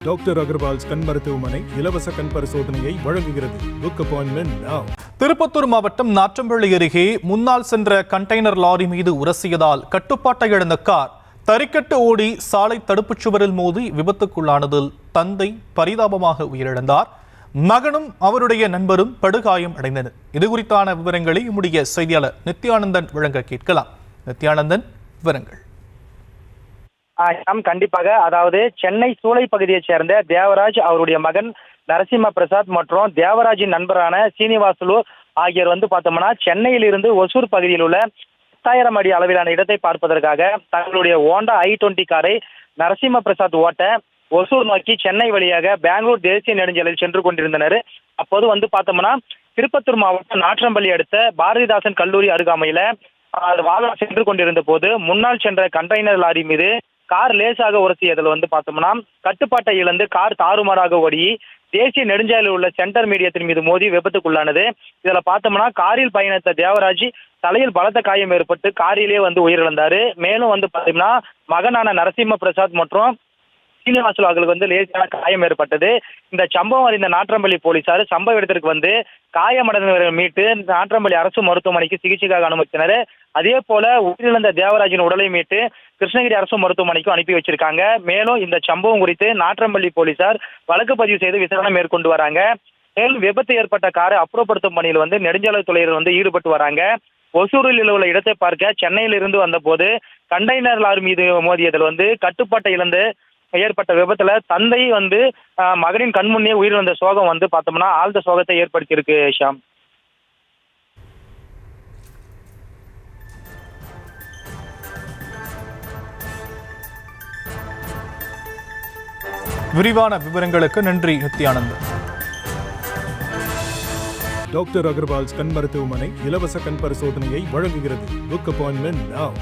Doctor Agarwal's கண் மருத்துவமனை இலவச கண் பரிசோதனையை வழங்குகிறது. Book appointment now. திருப்பத்தூர் மாவட்டம் நாற்றம்பள்ளி அருகே முன்னால் சென்ற கண்டெய்னர் லாரி மீது உரசியதால் கட்டுப்பாட்டை இழந்த கார் தறிக்கட்டு ஓடி சாலை தடுப்புச் சுவரில் மோதி விபத்துக்குள்ளானதில் தந்தை பரிதாபமாக உயிரிழந்தார். மகனும் அவருடைய நண்பரும் படுகாயம் அடைந்தனர். இதுகுறித்தான விவரங்களை நம்முடைய செய்தியாளர் நித்யானந்தன் வழங்க கேட்கலாம். நித்யானந்தன், விவரங்கள். கண்டிப்பாக, அதாவது சென்னை சூளை பகுதியைச் சேர்ந்த தேவராஜ், அவருடைய மகன் நரசிம்ம பிரசாத் மற்றும் தேவராஜின் நண்பரான சீனிவாசுலு ஆகியோர் பார்த்தோம்னா சென்னையில் இருந்து ஒசூர் பகுதியில் உள்ள 10,000 அடி அளவிலான இடத்தை பார்ப்பதற்காக தங்களுடைய ஹோண்டா i20 காரை நரசிம்ம பிரசாத் ஓட்ட ஒசூர் நோக்கி சென்னை வழியாக பெங்களூர் தேசிய நெடுஞ்சாலையில் சென்று கொண்டிருந்தனர். அப்போது பார்த்தோம்னா திருப்பத்தூர் மாவட்டம் நாற்றம்பள்ளி அடுத்த பாரதிதாசன் கல்லூரி அருகாமையில வாகனம் சென்று கொண்டிருந்த போது முன்னால் சென்ற கண்டெய்னர் லாரி மீது கார் லேசாக உரசியதில் பார்த்தோம்னா கட்டுப்பாட்டை இழந்து கார் தாறுமாறாக ஓடி தேசிய நெடுஞ்சாலையில் உள்ள சென்டர் மீடியத்தின் மீது மோதி விபத்துக்குள்ளானது. இதுல பார்த்தோம்னா காரில் பயணித்த தேவராஜ் தலையில் பலத்த காயம் ஏற்பட்டு காரிலே உயிரிழந்தாரு. மேலும் பார்த்தீங்கன்னா மகனான நரசிம்ம பிரசாத் மற்றும் சீனிவாசுலு அவர்களுக்கு லேசான காயம் ஏற்பட்டது. இந்த சம்பவம் அறிந்த நாற்றம்பள்ளி போலீசார் சம்பவ இடத்திற்கு காயமடைந்தவர்களை மீட்டு நாற்றம்பள்ளி அரசு மருத்துவமனைக்கு சிகிச்சைக்காக அனுமதித்தனர். அதே போல உயிரிழந்த தேவராஜின் உடலை மீட்டு கிருஷ்ணகிரி அரசு மருத்துவமனைக்கும் அனுப்பி வச்சிருக்காங்க. மேலும் இந்த சம்பவம் குறித்து நாற்றம்பள்ளி போலீசார் வழக்கு பதிவு செய்து விசாரணை மேற்கொண்டு வராங்க. மேலும் விபத்து ஏற்பட்ட காரை அப்புறப்படுத்தும் பணியில் நெடுஞ்சாலை துறையினர் ஈடுபட்டு வராங்க. ஒசூரில் உள்ள இடத்தை பார்க்க சென்னையில் இருந்து வந்த போது கண்டெய்னர் லாரி மீது மோதியதில் கட்டுப்பாட்டை இழந்து ஏற்பட்ட விபத்துல தந்தை மகனின் கண்முன்னே உயிரிழந்த சோகம் பார்த்தோம்னா ஆழ்ந்த சோகத்தை ஏற்படுத்தியிருக்கு. ஷாம், விரிவான விவரங்களுக்கு நன்றி நித்யானந்தன். டாக்டர் அகர்வால்ஸ் கண் மருத்துவமனை இலவச கண் பரிசோதனையை வழங்குகிறது. Book appointment now.